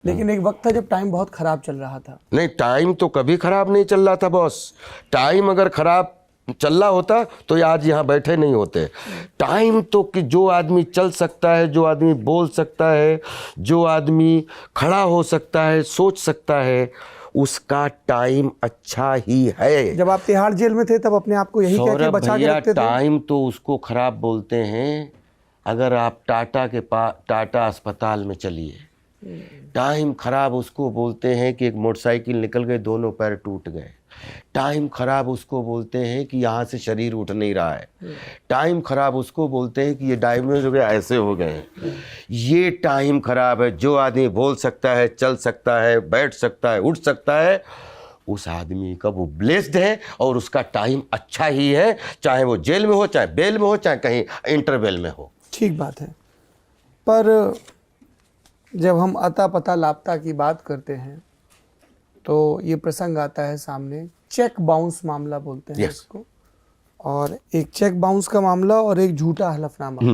लेकिन एक वक्त था जब टाइम बहुत खराब चल रहा था। नहीं, टाइम तो कभी खराब नहीं चल रहा था बॉस। टाइम अगर खराब चल रहा होता तो ये आज यहाँ बैठे नहीं होते। टाइम तो कि जो आदमी चल सकता है, जो आदमी बोल सकता है, जो आदमी खड़ा हो सकता है, सोच सकता है, उसका टाइम अच्छा ही है। जब आप तिहाड़ जेल में थे तब अपने आप को यही कह के सौरभ बचा के भैया, रखते थे। टाइम तो उसको खराब बोलते हैं। अगर आप टाटा अस्पताल में चलिए, टाइम खराब उसको बोलते हैं कि एक मोटरसाइकिल निकल गई, दोनों पैर टूट गए। टाइम खराब उसको बोलते हैं कि यहाँ से शरीर उठ नहीं रहा है। टाइम खराब उसको बोलते हैं कि ये डायग्नोज हो गए, ऐसे हो गए। ये टाइम खराब है। जो आदमी बोल सकता है, चल सकता है, बैठ सकता है, उठ सकता है, उस आदमी का वो ब्लेस्ड है और उसका टाइम अच्छा ही है, चाहे वो जेल में हो, चाहे बेल में हो, चाहे कहीं इंटरवेल में हो। ठीक बात है। पर जब हम अता पता लापता की बात करते हैं तो ये प्रसंग आता है सामने, चेक बाउंस मामला बोलते हैं इसको। और एक चेक बाउंस का मामला और एक झूठा हलफनामा,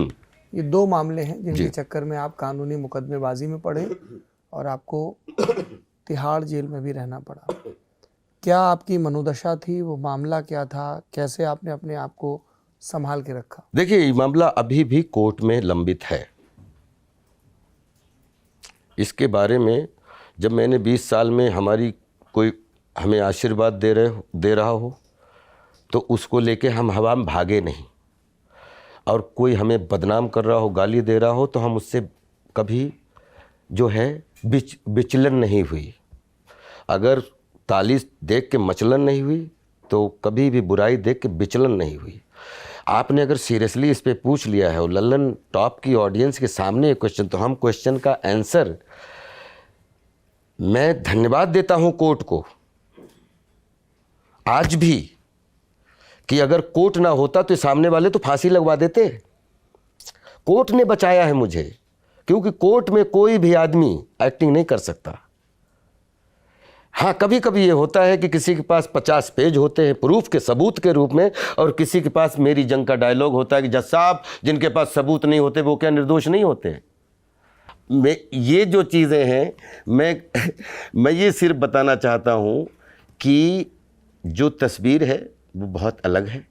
ये दो मामले हैं जिनके चक्कर में आप कानूनी मुकदमेबाजी में पड़े और आपको तिहाड़ जेल में भी रहना पड़ा। क्या आपकी मनोदशा थी, वो मामला क्या था, कैसे आपने अपने आप को संभाल के रखा? देखिए, ये मामला अभी भी कोर्ट में लंबित है। इसके बारे में जब मैंने 20 साल में हमारी कोई हमें आशीर्वाद दे रहा हो तो उसको लेके हम हवा में भागे नहीं, और कोई हमें बदनाम कर रहा हो, गाली दे रहा हो, तो हम उससे कभी जो है विचलन नहीं हुई। अगर ताली देख के मचलन नहीं हुई तो कभी भी बुराई देख के विचलन नहीं हुई। आपने अगर सीरियसली इस पे पूछ लिया है और लल्लन टॉप की ऑडियंस के सामने एक क्वेश्चन, तो हम क्वेश्चन का आंसर, मैं धन्यवाद देता हूं कोर्ट को आज भी, कि अगर कोर्ट ना होता तो सामने वाले तो फांसी लगवा देते। कोर्ट ने बचाया है मुझे, क्योंकि कोर्ट में कोई भी आदमी एक्टिंग नहीं कर सकता। हाँ, कभी कभी ये होता है कि किसी के पास 50 पेज होते हैं प्रूफ के सबूत के रूप में, और किसी के पास मेरी जंग का डायलॉग होता है कि जज साहब, जिनके पास सबूत नहीं होते वो क्या निर्दोष नहीं होते। ये जो चीज़ें हैं, मैं ये सिर्फ बताना चाहता हूँ कि जो तस्वीर है वो बहुत अलग है।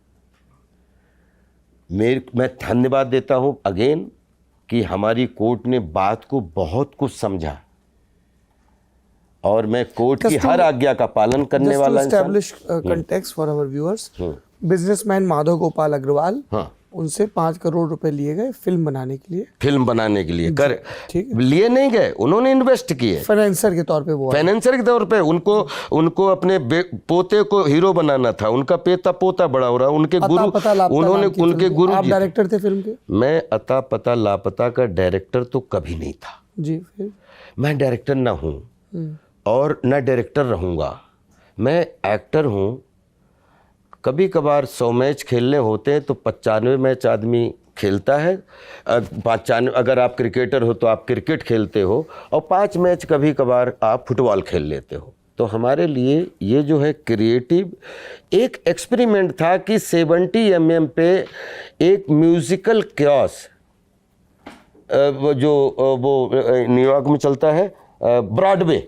मैं धन्यवाद देता हूँ अगेन कि हमारी कोर्ट ने बात को बहुत कुछ समझा, और मैं कोर्ट की हर आज्ञा का पालन करने वाला इंसान। Establish context for our viewers, businessman Madhav Gopal Agarwal, उनसे 5 करोड़ रुपए लिए गए फिल्म बनाने के लिए। ठीक, लिए नहीं गए, उन्होंने इन्वेस्ट किए फाइनेंसर के तौर पे। वो फाइनेंसर के तौर पे उनको अपने पोते को हीरो बनाना था। उनका पोता बड़ा हो रहा, उनके गुरु, उनके गुरु। आप डायरेक्टर थे फिल्म के? मैं अता पता लापता का डायरेक्टर तो कभी नहीं था जी। फिर मैं डायरेक्टर ना हूँ और ना डायरेक्टर रहूँगा। मैं एक्टर हूँ। कभी कभार 100 मैच खेलने होते हैं तो 95 मैच आदमी खेलता है। 95, अगर आप क्रिकेटर हो तो आप क्रिकेट खेलते हो, और 5 मैच कभी कभार आप फुटबॉल खेल लेते हो। तो हमारे लिए ये जो है क्रिएटिव एक एक्सपेरिमेंट था कि 70 mm पे एक म्यूज़िकल क्योस, वो न्यूयॉर्क में चलता है, ब्रॉडवे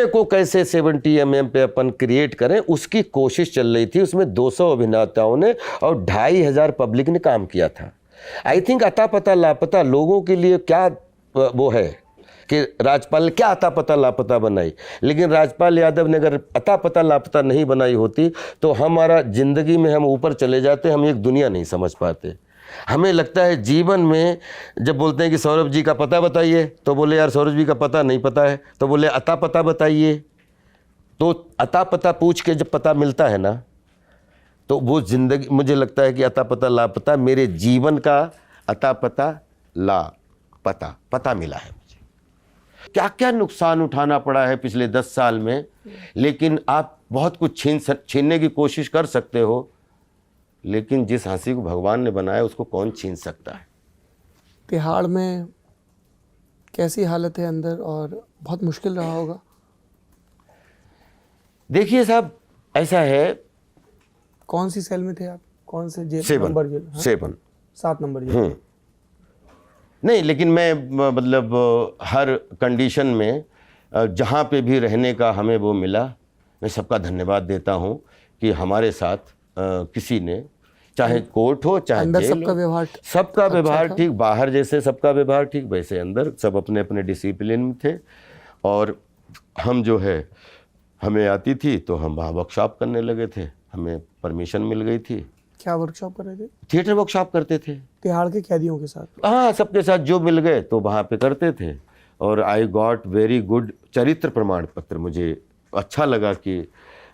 को कैसे 70 mm पे अपन क्रिएट करें, उसकी कोशिश चल रही थी। उसमें 200 अभिनेताओं ने और 2500 पब्लिक ने काम किया था। आई थिंक अता पता लापता लोगों के लिए क्या वो है कि राजपाल ने क्या अता पता लापता बनाई, लेकिन राजपाल यादव ने अगर अता पता लापता नहीं बनाई होती तो हमारा ज़िंदगी में हम ऊपर चले जाते, हम एक दुनिया नहीं समझ पाते। हमें लगता है जीवन में, जब बोलते हैं कि सौरभ जी का पता बताइए, तो बोले यार सौरभ जी का पता नहीं पता है, तो बोले अता पता बताइए। तो अता पता पूछ के जब पता मिलता है ना, तो वो ज़िंदगी, मुझे लगता है कि अता पता लापता मेरे जीवन का अता पता लापता पता मिला है मुझे। क्या क्या नुकसान उठाना पड़ा है पिछले 10 साल में, लेकिन आप बहुत कुछ छीनने की कोशिश कर सकते हो, लेकिन जिस हंसी को भगवान ने बनाया उसको कौन छीन सकता है। तिहाड़ में कैसी हालत है अंदर, और बहुत मुश्किल रहा होगा? देखिए साहब, ऐसा है। कौन सी सेल में थे आप? कौन से jail? 7 number jail? 7 7 number jail. नहीं, लेकिन मैं मतलब हर कंडीशन में जहाँ पे भी रहने का हमें वो मिला, मैं सबका धन्यवाद देता हूँ कि हमारे साथ किसी ने, चाहे कोर्ट हो चाहे अंदर जेल सबका हो, व्यवहार सबका व्यवहार था? ठीक, बाहर जैसे सबका व्यवहार ठीक, वैसे अंदर सब अपने अपने डिसिप्लिन में थे। और हम जो है, हमें आती थी तो हम वहाँ वर्कशॉप करने लगे थे, हमें परमिशन मिल गई थी। क्या वर्कशॉप कर रहे थे? थिएटर वर्कशॉप करते थे, तिहाड़ के कैदियों के साथ? हाँ, सबके साथ जो मिल गए तो वहाँ पे करते थे। और आई गॉट वेरी गुड चरित्र प्रमाण पत्र। मुझे अच्छा लगा कि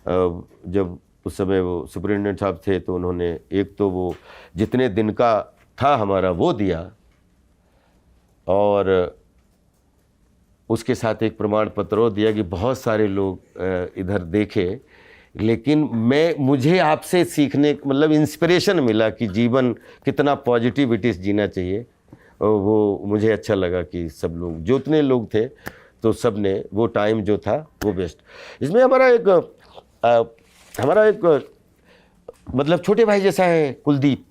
जब उस समय वो सुपरिटेंडेंट साहब थे तो उन्होंने एक तो वो जितने दिन का था हमारा वो दिया, और उसके साथ एक प्रमाण पत्र और दिया कि बहुत सारे लोग इधर देखे, लेकिन मुझे आपसे सीखने, मतलब इंस्पिरेशन मिला कि जीवन कितना पॉजिटिविटी से जीना चाहिए। वो मुझे अच्छा लगा कि सब लोग, जो उतने लोग थे तो सब ने वो टाइम जो था वो बेस्ट। इसमें हमारा एक मतलब छोटे भाई जैसा है कुलदीप।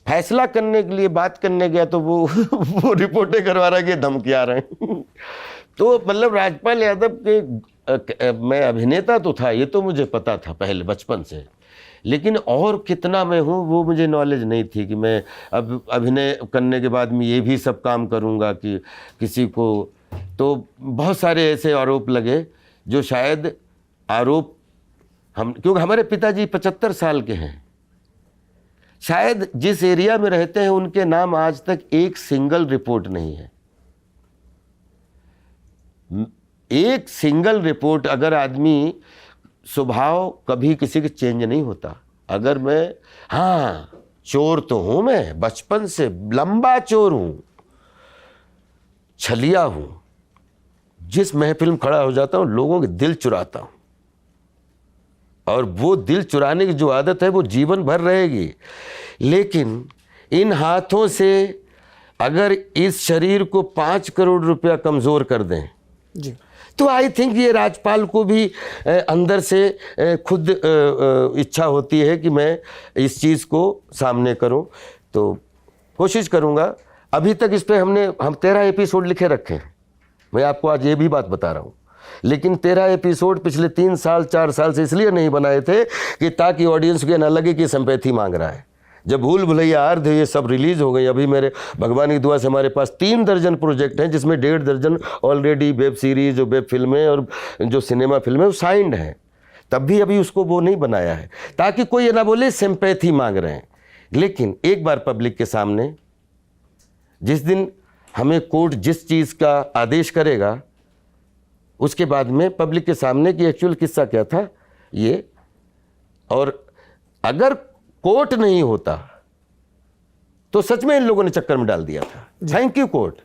फैसला करने के लिए बात करने गया तो वो वो रिपोर्टें करवा रहा है कि धमकिया रहे हैं। तो मतलब राजपाल यादव के मैं अभिनेता तो था, ये तो मुझे पता था पहले बचपन से, लेकिन और कितना मैं हूँ वो मुझे नॉलेज नहीं थी कि मैं अब अभिनय करने के बाद में ये भी सब काम करूँगा कि किसी को। तो बहुत सारे ऐसे आरोप लगे जो शायद आरोप क्योंकि हमारे पिताजी 75 साल के हैं, शायद जिस एरिया में रहते हैं उनके नाम आज तक एक सिंगल रिपोर्ट नहीं है। एक सिंगल रिपोर्ट, अगर आदमी स्वभाव कभी किसी के चेंज नहीं होता। अगर मैं, हाँ चोर तो हूं, मैं बचपन से लंबा चोर हूं, छलिया हूं, जिस महफिल में खड़ा हो जाता हूं लोगों के दिल चुराता हूं, और वो दिल चुराने की जो आदत है वो जीवन भर रहेगी। लेकिन इन हाथों से अगर इस शरीर को 5 करोड़ रुपया कमजोर कर दें जी, तो आई थिंक ये राजपाल को भी अंदर से खुद इच्छा होती है कि मैं इस चीज़ को सामने करूं। तो कोशिश करूंगा। अभी तक इस पे हम 13 एपिसोड लिखे रखे हैं। मैं आपको आज ये भी बात बता रहा हूं, लेकिन 13 एपिसोड पिछले 3 साल 4 साल से इसलिए नहीं बनाए थे कि ताकि ऑडियंस को ना लगे कि सिंपैथी मांग रहा है। जब भूल भुलैया अर्ध ये सब रिलीज हो गई, अभी मेरे भगवान की दुआ से हमारे पास 3 दर्जन प्रोजेक्ट हैं, जिसमें 1.5 दर्जन ऑलरेडी वेब सीरीज और वेब फिल्में और जो सिनेमा फिल्में वो साइंड हैं। तब भी अभी उसको वो नहीं बनाया है ताकि कोई ये ना बोले सिंपैथी मांग रहे हैं। लेकिन एक बार पब्लिक के सामने, जिस दिन हमें कोर्ट जिस चीज़ का आदेश करेगा, उसके बाद में पब्लिक के सामने कि एक्चुअल किस्सा क्या था ये, और अगर कोर्ट नहीं होता तो सच में इन लोगों ने चक्कर में डाल दिया था। Thank you court.